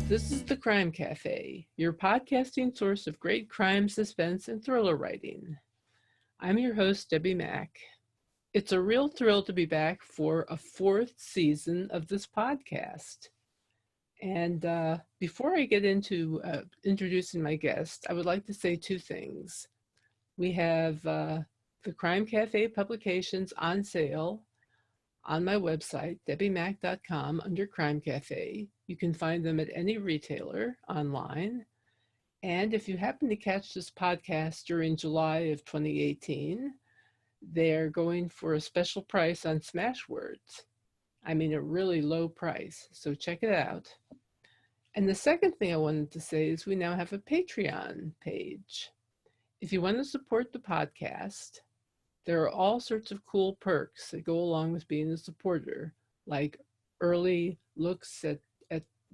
This is the Crime Cafe, your podcasting source of great crime, suspense, and thriller writing. I'm your host, Debbi Mack. It's a real thrill to be back for a fourth season of this podcast. And before I get into introducing my guest, I would like to say two things. We have the Crime Cafe publications on sale on my website, debbimack.com, under Crime Cafe. You can find them at any retailer online. And if you happen to catch this podcast during July of 2018, they're going for a special price on Smashwords. I mean, a really low price. So check it out. And the second thing I wanted to say is we now have a Patreon page. If you want to support the podcast, there are all sorts of cool perks that go along with being a supporter, like early looks at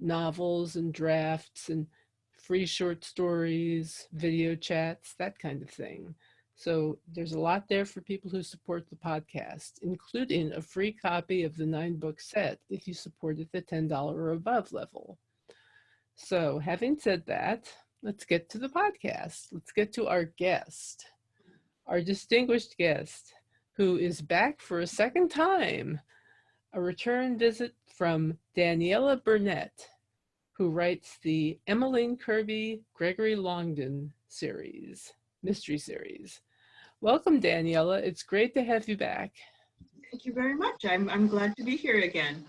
novels and drafts and free short stories, video chats, that kind of thing. So there's a lot there for people who support the podcast, including a free copy of the 9-book set if you support at the $10 or above level. So having said that, let's get to the podcast. Let's get to our guest. Our distinguished guest, who is back for a second time, a return visit from Daniella Bernett, who writes the Emmeline Kirby Gregory Longden series, mystery series. Welcome, Daniella. It's great to have you back. Thank you very much. I'm glad to be here again.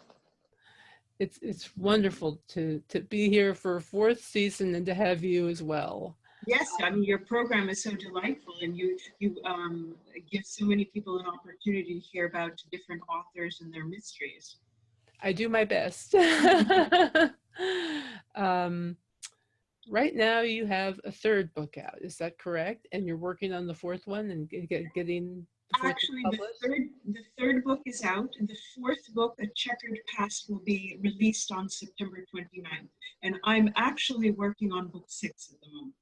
It's wonderful to be here for a fourth season and to have you as well. Yes, I mean, your program is so delightful, and you give so many people an opportunity to hear about different authors and their mysteries. I do my best. Right now you have a third book out, is that correct? And you're working on the fourth one and getting the fourth Actually, published? the third book is out, and the fourth book, A Checkered Past, will be released on September 29th. And I'm actually working on book 6 at the moment.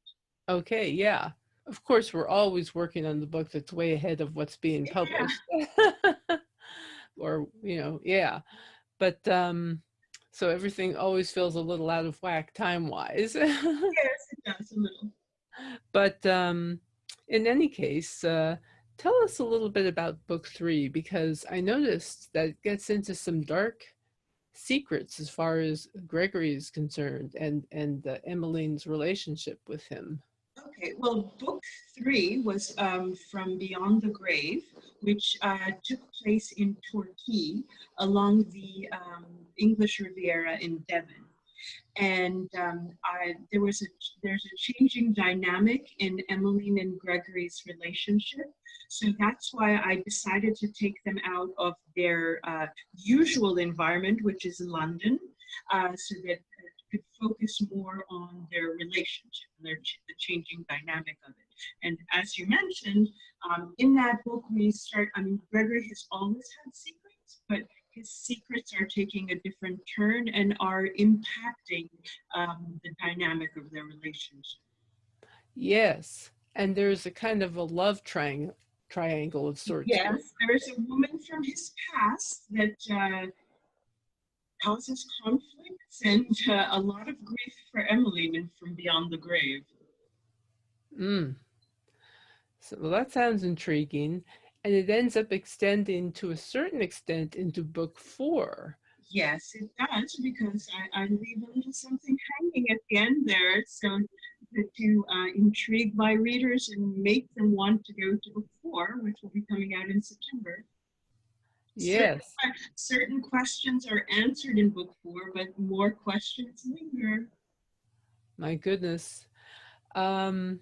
Okay, yeah. Of course, we're always working on the book that's way ahead of what's being published. Yeah. Or, yeah. But so everything always feels a little out of whack time-wise. Yes, it does a little. But in any case, tell us a little bit about book 3, because I noticed that it gets into some dark secrets as far as Gregory is concerned and Emmeline's relationship with him. Okay, well, book 3 was from Beyond the Grave, which took place in Torquay along the English Riviera in Devon. And there's a changing dynamic in Emmeline and Gregory's relationship. So that's why I decided to take them out of their usual environment, which is London, so that could focus more on their relationship and the changing dynamic of it. And as you mentioned, in that book, Gregory has always had secrets, but his secrets are taking a different turn and are impacting the dynamic of their relationship. Yes, and there's a kind of a love triangle of sorts. Yes, there's a woman from his past that causes conflicts and a lot of grief for Emmeline and from Beyond the Grave. So that sounds intriguing, and it ends up extending to a certain extent into book 4. Yes, it does, because I leave a little something hanging at the end there, so to intrigue my readers and make them want to go to book 4, which will be coming out in September. Yes. Certain questions are answered in book 4, but more questions linger. My goodness. One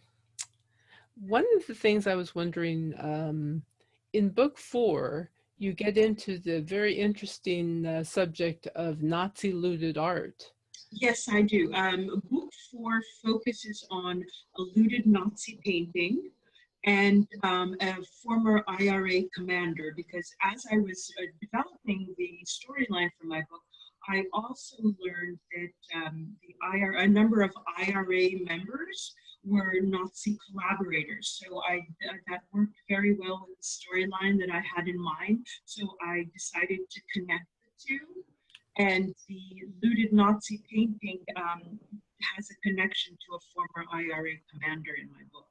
of the things I was wondering, in book 4, you get into the very interesting subject of Nazi looted art. Yes, I do. Book 4 focuses on a looted Nazi painting and a former IRA commander, because as I was developing the storyline for my book, I also learned that a number of IRA members were Nazi collaborators. So that worked very well with the storyline that I had in mind. So I decided to connect the two. And the looted Nazi painting has a connection to a former IRA commander in my book.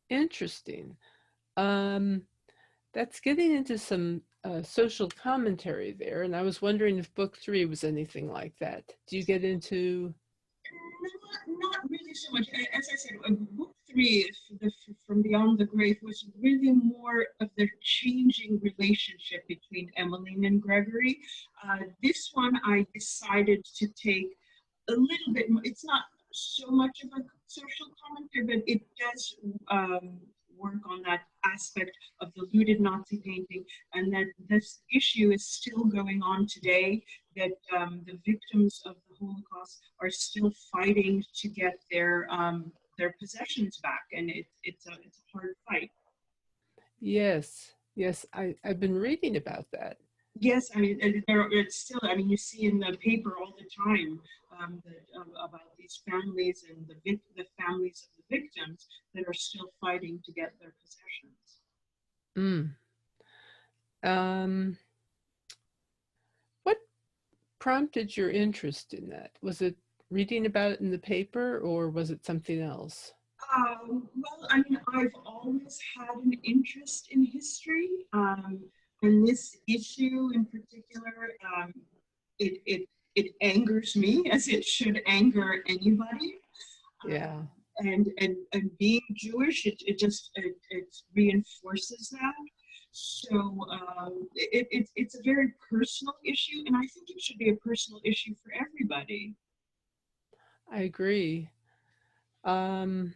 Interesting. Um, that's getting into some social commentary there, and I was wondering if book 3 was anything like that. Do you get into? Not really so much. As I said, book 3, From Beyond the Grave, was really more of the changing relationship between Emmeline and Gregory. This one, I decided to take a little bit more. It's not so much of a social commentary, but it does work on that aspect of the looted Nazi painting, and that this issue is still going on today, that the victims of the Holocaust are still fighting to get their possessions back, and it's a hard fight. Yes, yes, I've been reading about that. Yes, I mean, it's still, I mean, you see in the paper all the time about these families and the families of the victims that are still fighting to get their possessions. Mm. What prompted your interest in that? Was it reading about it in the paper, or was it something else? Well, I mean, I've always had an interest in history, and this issue in particular, it, it, it angers me, as it should anger anybody. Yeah. And being Jewish, it reinforces that. So it's a very personal issue, and I think it should be a personal issue for everybody. I agree. Um,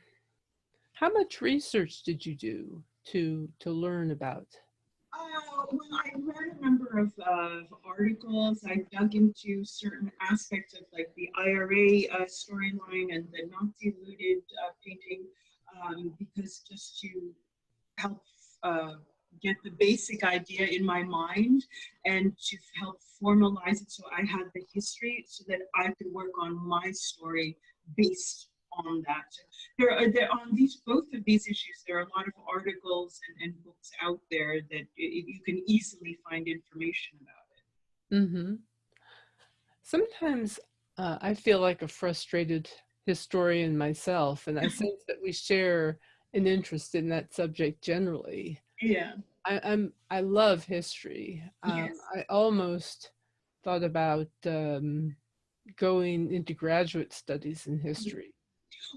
how much research did you do to learn about? Well, I read a number of articles. I dug into certain aspects of like the IRA storyline and the Nazi looted painting, because just to help uh, get the basic idea in my mind and to help formalize it so I had the history so that I could work on my story based on that. So there on these both of these issues, there are a lot of articles and books out there that you can easily find information about it. Mm-hmm. Sometimes I feel like a frustrated historian myself, and I sense that we share an interest in that subject generally. Yeah. I love history. Yes. I almost thought about going into graduate studies in history.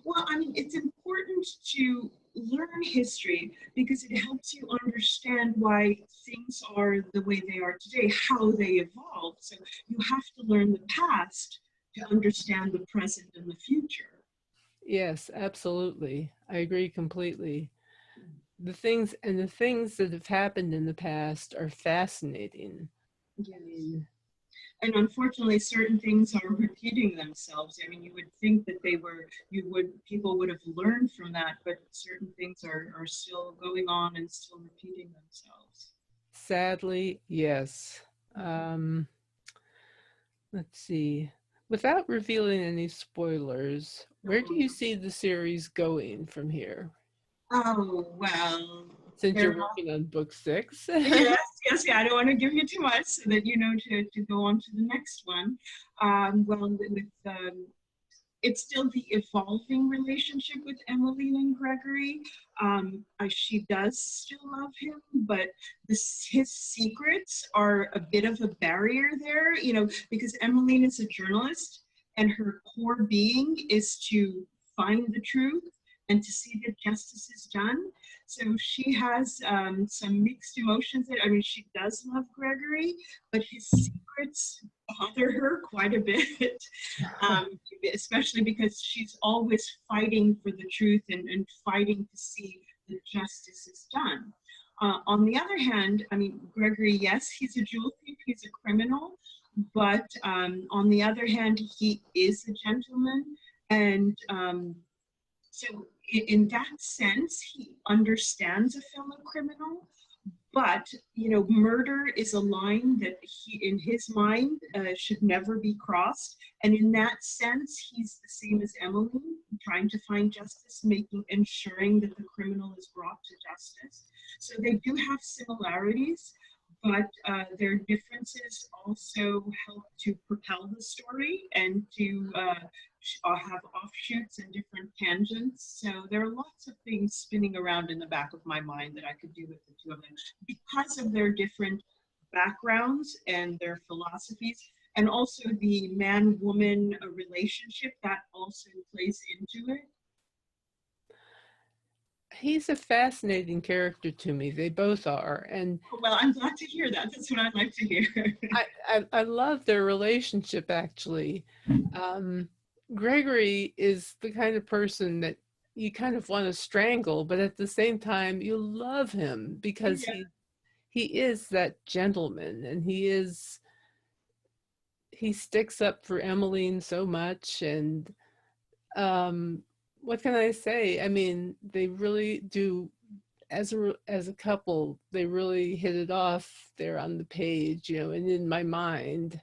Well, I mean, it's important to learn history because it helps you understand why things are the way they are today, how they evolved. So you have to learn the past to understand the present and the future. Yes, absolutely. I agree completely. The things that have happened in the past are fascinating. I Yes. mean, And unfortunately, certain things are repeating themselves. I mean, you would think that people would have learned from that, but certain things are still going on and still repeating themselves. sadly, yes. Um, let's see. Without revealing any spoilers, where do you see the series going from here? Oh, well, Since there you're are, working on book 6. yes, yes, yeah, I don't want to give you too much so that you know to go on to the next one. Well, it's still the evolving relationship with Emmeline and Gregory. She does still love him, but his secrets are a bit of a barrier there, because Emmeline is a journalist and her core being is to find the truth and to see that justice is done. So she has some mixed emotions. I mean, she does love Gregory, but his secrets bother her quite a bit. um, Especially because she's always fighting for the truth and fighting to see that justice is done. On the other hand, I mean, Gregory, yes, he's a jewel thief, he's a criminal, but on the other hand, he is a gentleman. And so, in that sense, he understands a fellow criminal, but murder is a line that in his mind, should never be crossed. And in that sense, he's the same as Emily, trying to find justice, ensuring that the criminal is brought to justice. So they do have similarities, but their differences also help to propel the story and to have offshoots and different tangents. So there are lots of things spinning around in the back of my mind that I could do with the two of them because of their different backgrounds and their philosophies, and also the man-woman relationship that also plays into it. He's a fascinating character to me. They both are. And well, I'm glad to hear that. That's what I'd like to hear. I love their relationship, actually. Gregory is the kind of person that you kind of want to strangle, but at the same time, you love him because Yeah. he is that gentleman, and he sticks up for Emmeline so much. And what can I say? I mean, they really do, as a couple, they really hit it off there on the page, and in my mind.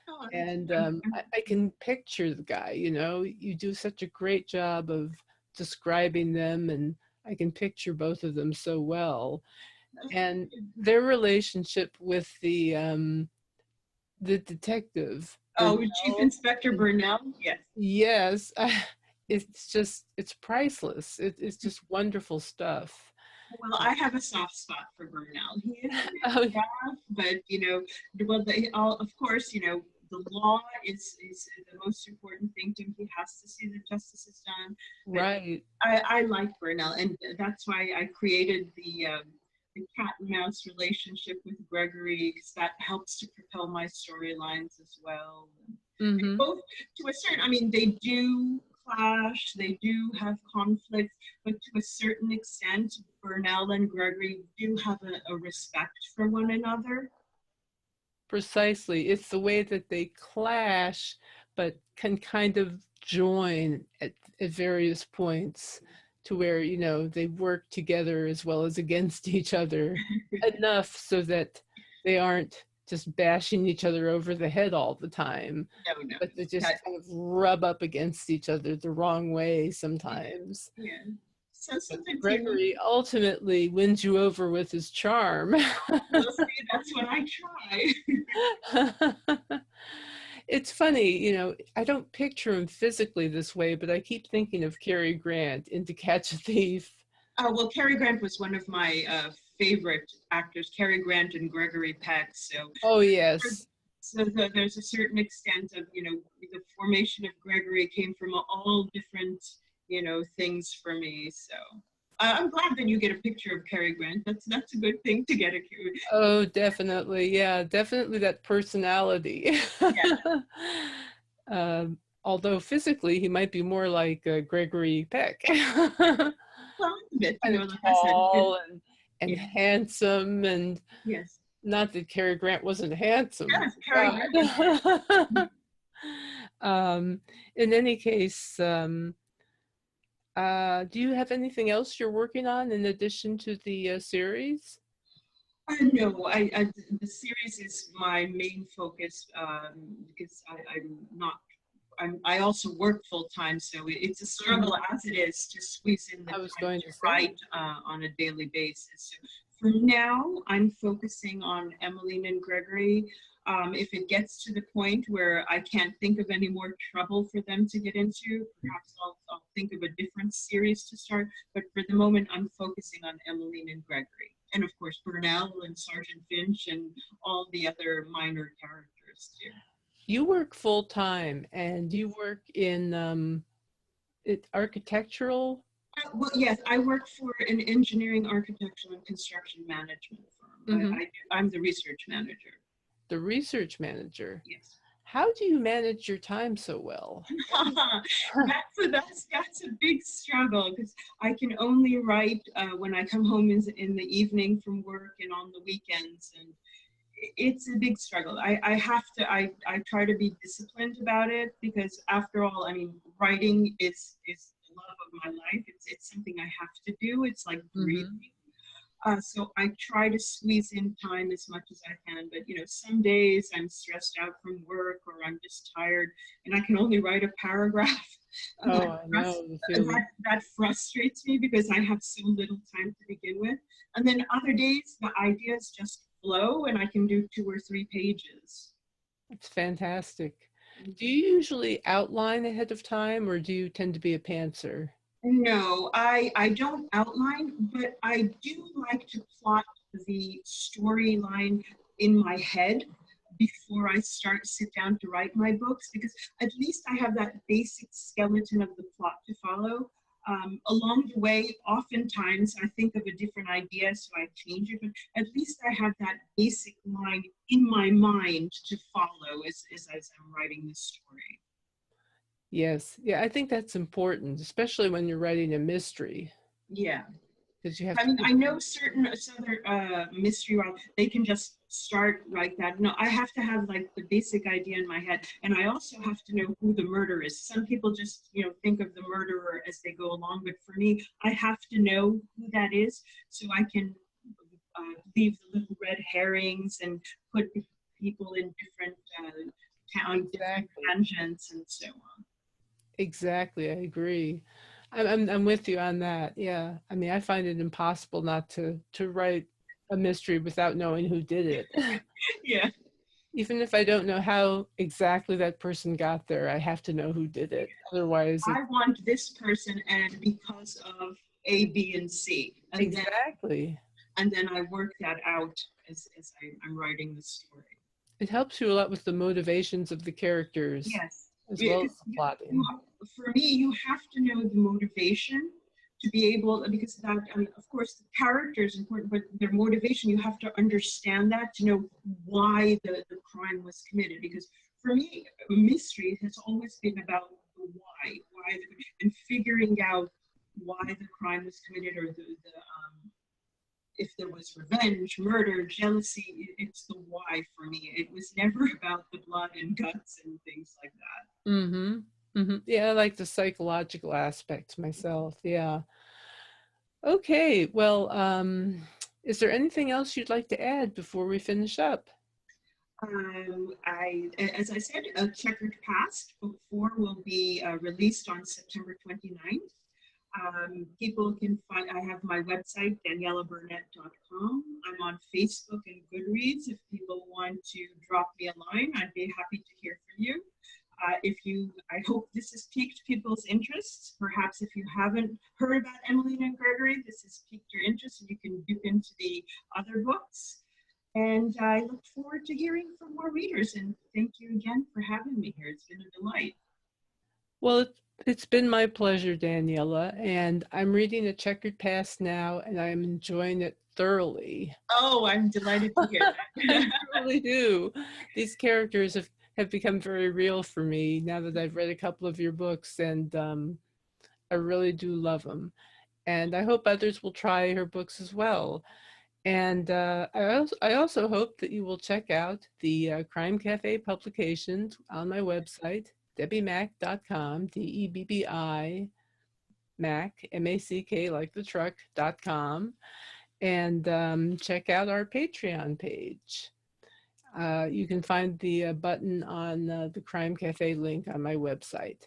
Oh, And I can picture the guy, you do such a great job of describing them, and I can picture both of them so well. And their relationship with the detective, oh, Bernell. Chief Inspector Bernell? Yes. Yes, it's priceless. It's just wonderful stuff. Well, I have a soft spot for Bernal. He is a Oh, bit rough, but well, of course, the law is the most important thing to him. He has to see that justice is done. But right. I like Bernal, and that's why I created the cat and mouse relationship with Gregory, because that helps to propel my storylines as well. Mm-hmm. Both, to a certain, I mean, they do clash, they do have conflict, but to a certain extent, Bernal and Gregory do have a respect for one another. Precisely. It's the way that they clash, but can kind of join at various points to where, they work together as well as against each other enough so that they aren't just bashing each other over the head all the time. No. But they just kind of rub up against each other the wrong way sometimes. Yeah. So sometimes Gregory ultimately wins you over with his charm. Well, see, that's what I try. It's funny, I don't picture him physically this way, but I keep thinking of Cary Grant in To Catch a Thief. Well, Cary Grant was one of my favorite actors, Cary Grant and Gregory Peck. So, oh, yes. So there's a certain extent of, the formation of Gregory came from all different, things for me. So I'm glad that you get a picture of Cary Grant. That's a good thing to get a. Oh, definitely. Yeah, definitely that personality. Yeah. Although physically he might be more like Gregory Peck. Well, a bit, And like tall I said. and Yeah. handsome, and Yes. not that Cary Grant wasn't handsome. Yes, Cary Grant. In any case, do you have anything else you're working on in addition to the series? No, the series is my main focus because I also work full time, so it's a struggle as it is to squeeze in the time to write on a daily basis. So for now, I'm focusing on Emmeline and Gregory. If it gets to the point where I can't think of any more trouble for them to get into, perhaps I'll think of a different series to start. But for the moment, I'm focusing on Emmeline and Gregory. And of course, Burnell and Sergeant Finch and all the other minor characters too. You work full time, and you work in architectural? Well, yes, I work for an engineering, architectural, and construction management firm. Mm-hmm. I'm the research manager. The research manager? Yes. How do you manage your time so well? That's a big struggle because I can only write when I come home in the evening from work and on the weekends, and it's a big struggle. I try to be disciplined about it because after all, I mean, writing is the love of my life. It's something I have to do. It's like breathing. Mm-hmm. So I try to squeeze in time as much as I can, but some days I'm stressed out from work or I'm just tired and I can only write a paragraph. Oh, I know. That frustrates me because I have so little time to begin with. And then other days the ideas just flow and I can do 2 or 3 pages. It's fantastic. Do you usually outline ahead of time, or do you tend to be a pantser? No, I don't outline, but I do like to plot the storyline in my head before I sit down to write my books, because at least I have that basic skeleton of the plot to follow. Along the way, oftentimes I think of a different idea, so I change it, but at least I have that basic line in my mind to follow as I'm writing the story. Yes. Yeah, I think that's important, especially when you're writing a mystery, Yeah. because you have I to mean, put, I know certain other mystery writers, they can just start like that. No, I have to have like the basic idea in my head, and I also have to know who the murderer is. Some people just, think of the murderer as they go along, but for me, I have to know who that is so I can leave the little red herrings and put people in different different exactly. tangents and so on. Exactly. I agree. I'm with you on that. Yeah. I mean, I find it impossible not to write a mystery without knowing who did it. Yeah. Even if I don't know how exactly that person got there, I have to know who did it. Otherwise, I want this person, and because of A, B, and C, exactly. and then I work that out as I'm writing the story. It helps you a lot with the motivations of the characters Yes, as well as because the plotting. for me, you have to know the motivation to be able, because that, I mean, of course, the character is important, but their motivation, you have to understand that to know why the crime was committed. Because for me, mystery has always been about the why, and figuring out why the crime was committed, or if there was revenge, murder, jealousy. It's the why for me. It was never about the blood and guts and things like that. Mm-hmm. Mm-hmm. Yeah, I like the psychological aspects myself. Yeah. Okay. Well, is there anything else you'd like to add before we finish up? As I said, a Checkered Past book 4 will be released on September 29th. People can find, I have my website, daniellabernett.com. I'm on Facebook and Goodreads. If people want to drop me a line, I'd be happy to hear from you. I hope this has piqued people's interests. Perhaps if you haven't heard about Emmeline and Gregory, this has piqued your interest and you can dip into the other books. And I look forward to hearing from more readers. And thank you again for having me here. It's been a delight. Well, it's been my pleasure, Daniela, and I'm reading A Checkered Past now, and I'm enjoying it thoroughly. Oh, I'm delighted to hear I that. truly do. These characters have become very real for me now that I've read a couple of your books, and I really do love them. And I hope others will try her books as well. And I also hope that you will check out the Crime Cafe publications on my website, debbimack.com, Debbi Mack, Mack, like the truck.com, and check out our Patreon page. You can find the button on the Crime Cafe link on my website.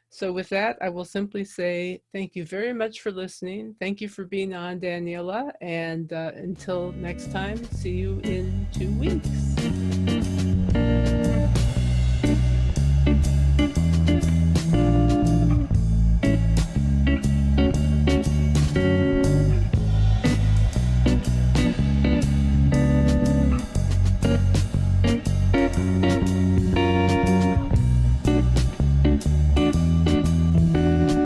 So with that, I will simply say thank you very much for listening. Thank you for being on, Daniela. And until next time, see you in 2 weeks.